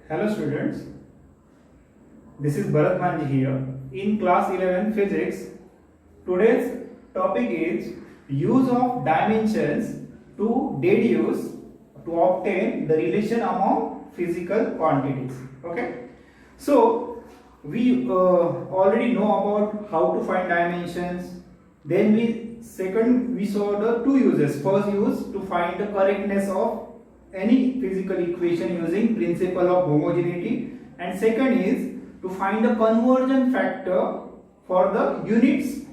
Hello students, this is Bharat Manji here in class 11 physics. Today's topic is use of dimensions to deduce to obtain the relation among physical quantities. Okay, so we already know about how to find dimensions. Then we saw the two uses. First use to find the correctness of any physical equation using principle of homogeneity, and second is to find the conversion factor for the units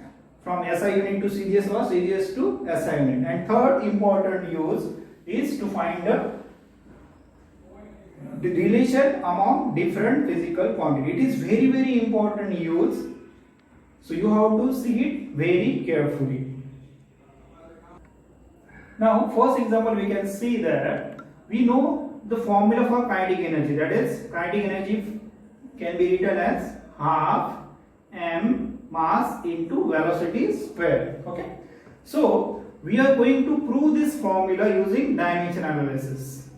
from SI unit to CGS or CGS to SI unit, and third important use is to find the relation among different physical quantity. It is very important use, so you have to see it very carefully. Now first example, we can see that we know the formula for kinetic energy, that is kinetic energy can be written as half m mass into velocity square. Okay, so we are going to prove this formula using dimension analysis.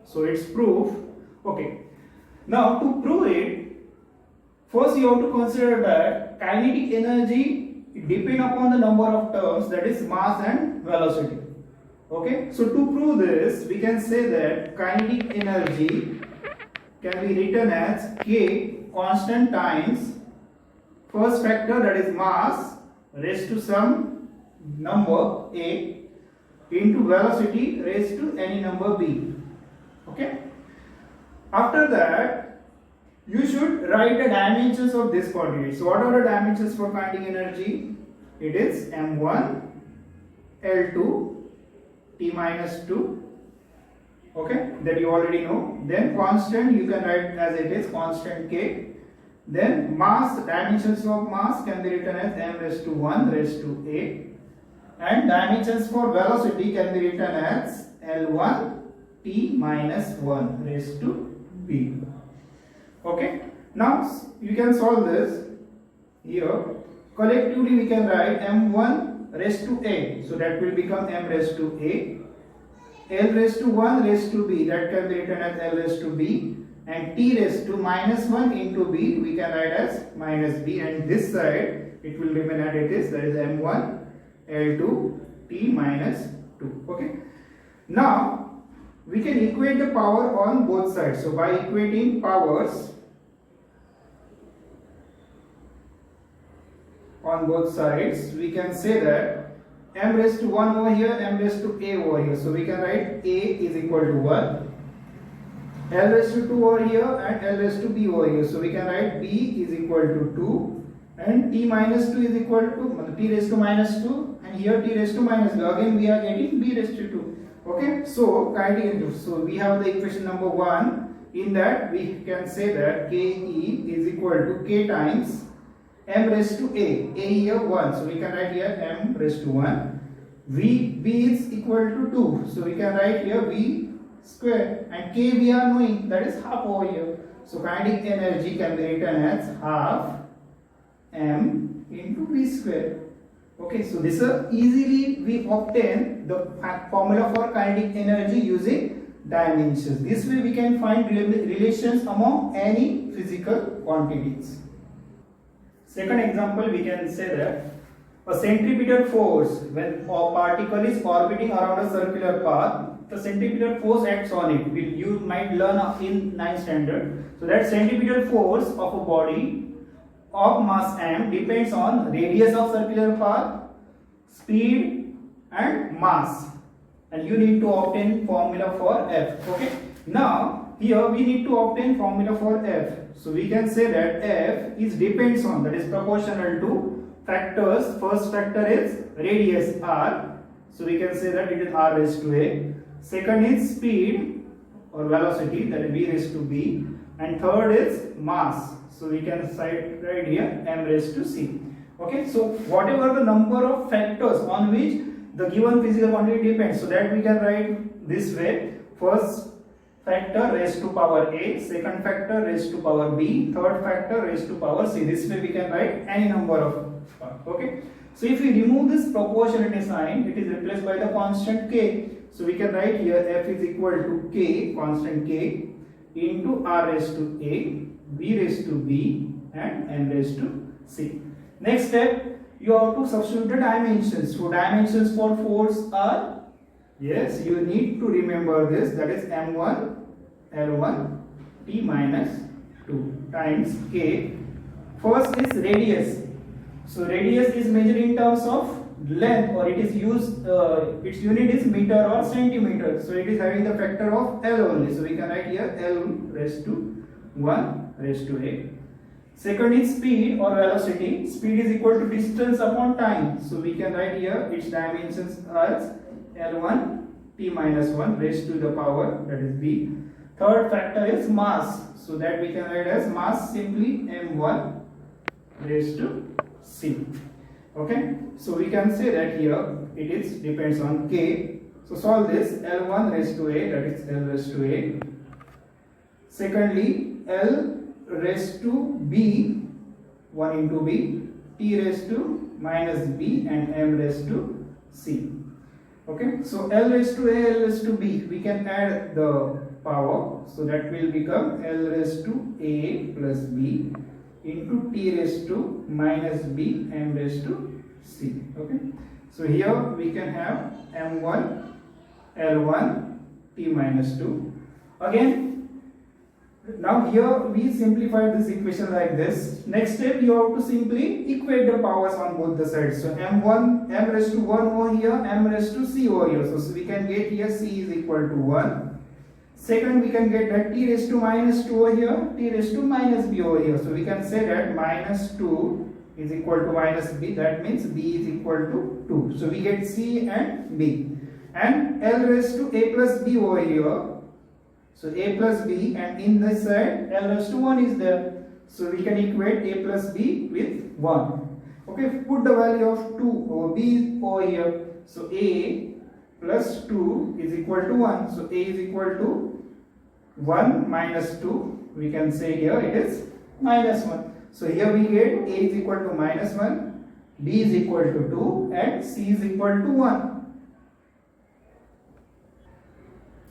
So it's proof. Okay, now to prove it, first you have to consider that kinetic energy depend upon the number of terms, that is mass and velocity. Okay, so to prove this, we can say that kinetic energy can be written as K constant times first factor, that is mass, raised to some number A, into velocity raised to any number B. Okay, after that you should write the dimensions of this quantity. So what are the dimensions for kinetic energy? It is m1, L2, T minus 2, okay, that you already know. Then constant you can write as it is, constant K. Then mass, dimensions of mass can be written as m raised to 1 raised to A, and dimensions for velocity can be written as L1 T minus 1 raised to B. Okay, now you can solve this. Here collectively we can write m1 raised to A, so that will become m raised to A, L raised to 1 raised to B, that can be written as L raised to B, and T raised to minus 1 into B we can write as minus B, and this side it will remain as it is, that is m1 L2 T minus 2. Okay, now we can equate the power on both sides. So by equating powers on both sides, we can say that m raised to 1 over here, m raised to A over here. So we can write A is equal to 1, L raised to 2 over here, and L raised to B over here. So we can write B is equal to 2, and T minus 2 is equal to T raised to minus 2, and here T raised to minus 2. Again we are getting B raised to 2. Okay, so kinetic energy. So we have the equation number 1. In that we can say that KE is equal to K times m raised to A here 1, so we can write here m raised to 1. B is equal to 2, so we can write here B square, and K we are knowing, that is half over here. So kinetic energy can be written as half m into B square. Okay, so this easily we obtain the formula for kinetic energy using dimensions. This way we can find relations among any physical quantities. Second example, we can say that a centripetal force, when a particle is orbiting around a circular path, the centripetal force acts on it. You might learn in 9th standard. So that centripetal force of a body of mass m depends on radius of circular path, speed and mass, and you need to obtain formula for F. Okay, now here we need to obtain formula for F. So we can say that F is depends on, that is proportional to factors. First factor is radius r, so we can say that it is r raised to A. Second is speed or velocity, that is v raised to B, and third is mass, so we can cite right here m raised to C. Okay, so whatever the number of factors on which the given physical quantity depends, so that we can write this way: first factor raised to power A, second factor raised to power B, third factor raised to power C. This way we can write any number of. Okay, so if we remove this proportionality sign, it is replaced by the constant K. So we can write here F is equal to K, constant K, into r raised to a, b raised to b, and m raised to c. Next step, you have to substitute the dimensions. So dimensions for force are, yes, you need to remember this, that is m1 L1 T minus 2 times K. First is radius. So radius is measured in terms of length, or it is used, its unit is meter or centimeter. So it is having the factor of L only. So we can write here L raised to 1 raised to a. Second is speed or velocity. Speed is equal to distance upon time. So we can write here its dimensions as L1 T minus 1 raised to the power, that is b. Third factor is mass. So that we can write as mass simply m1 raised to c. Okay. So we can say that here it is depends on k. So solve this. L1 raised to a, that is L raised to a. Secondly, L raised to b, 1 into b, t raised to minus b, and m raised to c. Okay, so L raised to a, L raised to b, we can add the power, so that will become L raised to a plus b into t raised to minus b, m raised to c. Okay, so here we can have m1 L1 t minus 2. Again, now here we simplify this equation like this. Next step, you have to simply equate the powers on both the sides. So m1, m raised to 1 over here, m raised to c over here. So we can get here c is equal to 1. Second, we can get that t raised to minus 2 over here, t raised to minus b over here. So we can say that minus 2 is equal to minus b. That means b is equal to 2. So we get c and b. And L raised to a plus b over here. So a plus b, and in this side L raised to 1 is there. So we can equate a plus b with 1. Okay, put the value of 2 or b over here. So a plus 2 is equal to 1. So a is equal to 1 minus 2. We can say here it is minus 1. So here we get a is equal to minus 1, b is equal to 2, and c is equal to 1.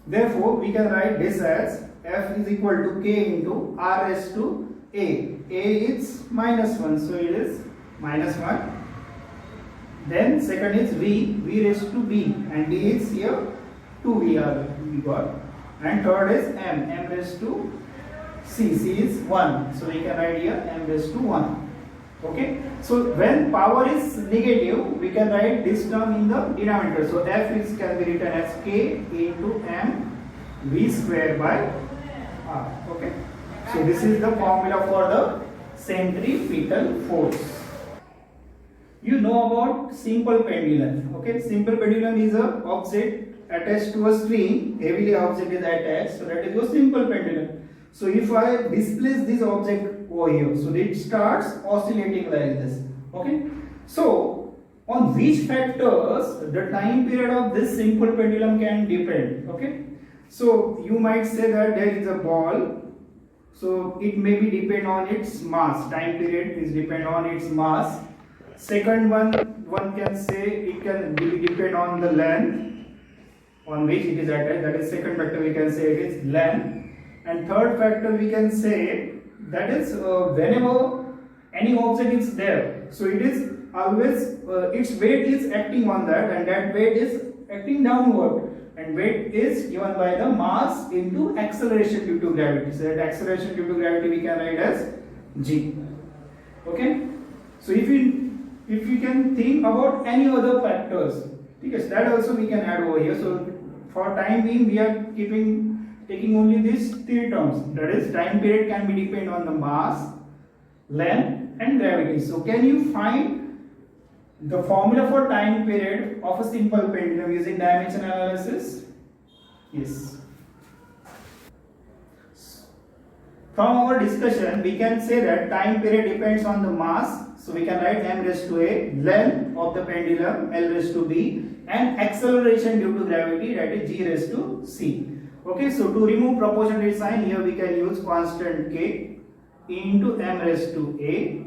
Therefore, we can write this as f is equal to k into r raised to a. A is minus 1, so it is minus 1. Then second is v raised to b, and d is here 2 we got. And third is m raised to c is 1. So we can write here m raised to 1. Okay, so when power is negative, we can write this term in the denominator. So f is can be written as k into m v square by r. Okay, so this is the formula for the centripetal force. You know about simple pendulum. Okay, simple pendulum is a object attached to a string. Heavily object is attached, so that is your simple pendulum. So if I displace this object over here, so it starts oscillating like this. Okay, so on which factors the time period of this simple pendulum can depend. Okay, so you might say that there is a ball, so it may be depend on its mass. Time period is depend on its mass. Second one can say it can depend on the length on which it is attached. That is second factor, we can say it is length. And third factor, we can say that is whenever any object is there, so it is always its weight is acting on that, and that weight is acting downward, and weight is given by the mass into acceleration due to gravity. So that acceleration due to gravity we can write as g. Okay, so if we can think about any other factors, okay, that also we can add over here. So for time being, we are taking only these three terms, that is time period can be depend on the mass, length, and gravity. So can you find the formula for time period of a simple pendulum using dimension analysis? Yes. From our discussion, we can say that time period depends on the mass. So we can write m raised to a, length of the pendulum L raised to b, and acceleration due to gravity, that is g raised to c. Okay, so to remove proportionality sign, here we can use constant k into m raised to a,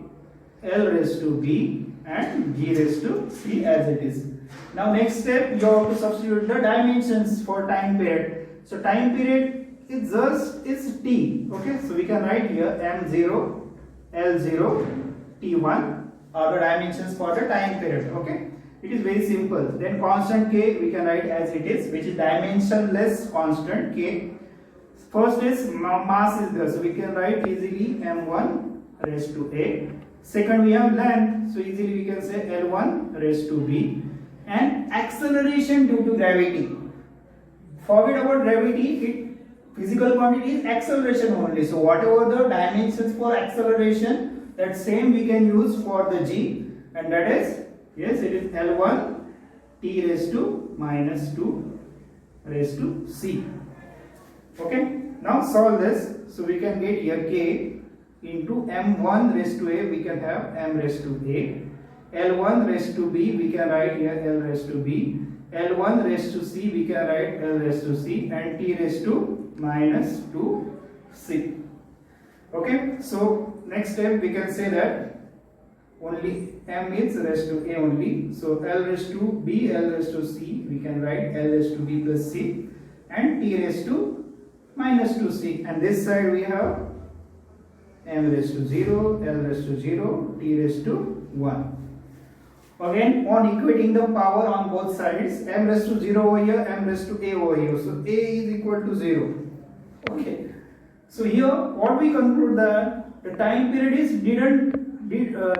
L raised to b, and g raised to c as it is. Now next step, you have to substitute the dimensions for time period. So time period it's just is t. Okay, so we can write here m0, l0, t1 are the dimensions for the time period. Okay, it is very simple. Then constant k we can write as it is, which is dimensionless constant k. First is mass is there, so we can write easily m1 raised to a. Second we have length, so easily we can say l1 raised to b. And acceleration due to gravity. Forget about gravity, physical quantity is acceleration only. So whatever the dimensions for acceleration, that same we can use for the g, and that is, yes, it is L1 t raised to minus 2 raised to c. Okay, now solve this. So we can get here k into m1 raised to a, we can have m raised to a. L1 raised to b, we can write here L raised to b. L1 raised to c, we can write L raised to c, and t raised to minus 2c. Okay, so next step we can say that only m is raised to a only. So L raised to b, L raised to c, we can write L raised to b plus c, and t raised to minus 2c. And this side we have m raised to 0, L raised to 0, t raised to 1. Again, on equating the power on both sides, m raised to 0 over here, m raised to a over here. So a is equal to 0. Okay. So here, what we conclude that the time period is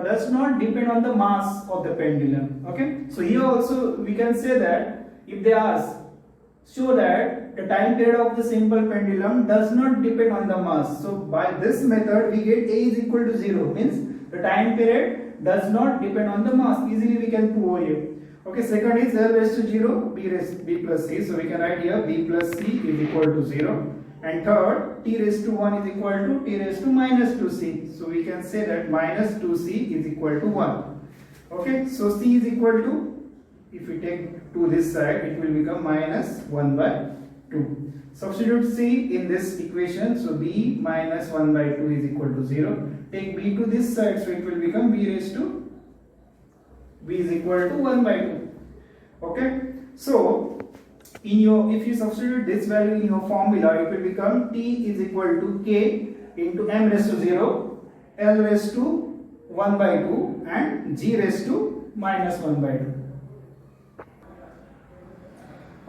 does not depend on the mass of the pendulum. Okay. So here also we can say that if they ask, show that the time period of the simple pendulum does not depend on the mass. So by this method, we get a is equal to 0. Means the time period does not depend on the mass. Easily we can prove over here. Okay, second is L raised to 0, b plus c. So we can write here b plus c is equal to 0. And third, t raised to 1 is equal to t raised to minus 2c. So we can say that minus 2c is equal to 1. Okay, so c is equal to, if we take to this side, it will become minus 1 by 2. Substitute c in this equation. So b minus 1 by 2 is equal to 0. Take b to this side, so it will become b raised to b is equal to 1 by 2. Okay, so in your, if you substitute this value in your formula, it will become t is equal to k into m raised to 0, L raised to 1 by 2, and g raised to minus 1 by 2.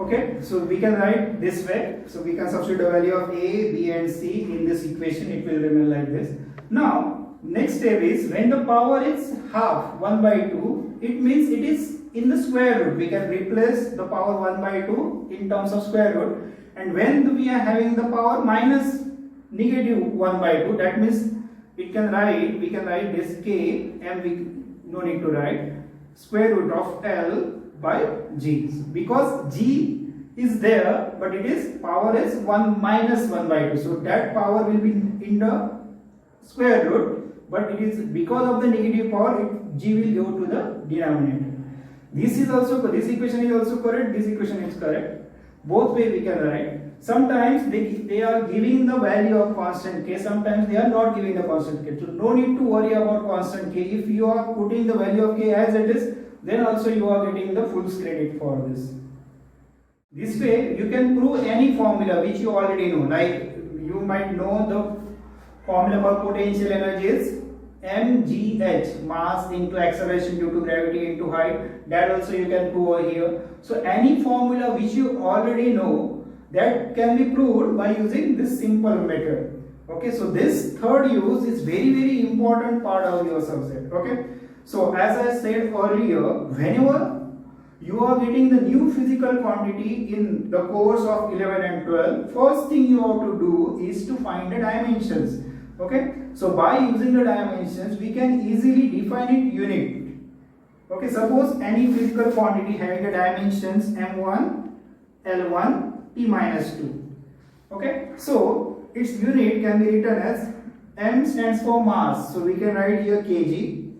Okay, so we can write this way. So we can substitute the value of a, b and c in this equation. It will remain like this. Now, next step is when the power is half, 1 by 2, it means it is in the square root. We can replace the power 1 by 2 in terms of square root. And when we are having the power minus negative 1 by 2, that means we can write this k, m we no need to write, square root of L by g. Because g is there, but it is power is 1 minus 1 by 2. So that power will be in the square root, but it is because of the negative power, g will go to the denominator. This equation is also correct, this equation is correct. Both way we can write. Sometimes they are giving the value of constant k, sometimes they are not giving the constant k. So no need to worry about constant k. If you are putting the value of k as it is, then also you are getting the full credit for this. This way you can prove any formula which you already know. Like you might know the formula for potential energy is mgh, mass into acceleration due to gravity into height. That also you can prove over here. So any formula which you already know, that can be proved by using this simple method. Okay, so this third use is very important part of your subject. Okay, so as I said earlier, whenever you are getting the new physical quantity in the course of 11 and 12, first thing you have to do is to find the dimensions. Okay, so by using the dimensions, we can easily define it unit. Okay, suppose any physical quantity having the dimensions m1, l1, t minus 2. Okay, so its unit can be written as m stands for mass, so we can write here kg.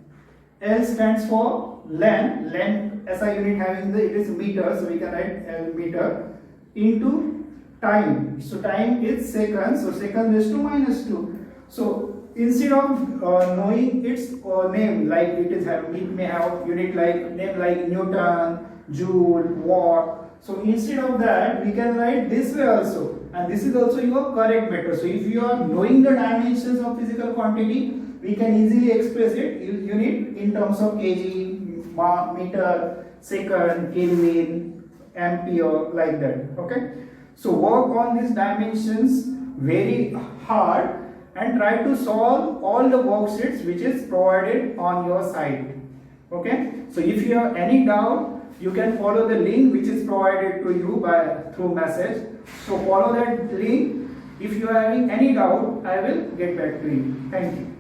L stands for length, SI unit having it is meter, so we can write L meter, into time. So time is seconds, so second raised to minus 2. So instead of knowing its name, like it may have unit like name like Newton, Joule, Watt. So instead of that, we can write this way also. and this is also your correct method. So if you are knowing the dimensions of physical quantity, we can easily express it unit in terms of kg, meter, second, Kelvin, ampere, like that. Okay. So work on these dimensions very hard and try to solve all the worksheets which is provided on your site. Okay. So if you have any doubt, you can follow the link which is provided to you through message. So follow that link. If you are having any doubt, I will get back to you. Thank you.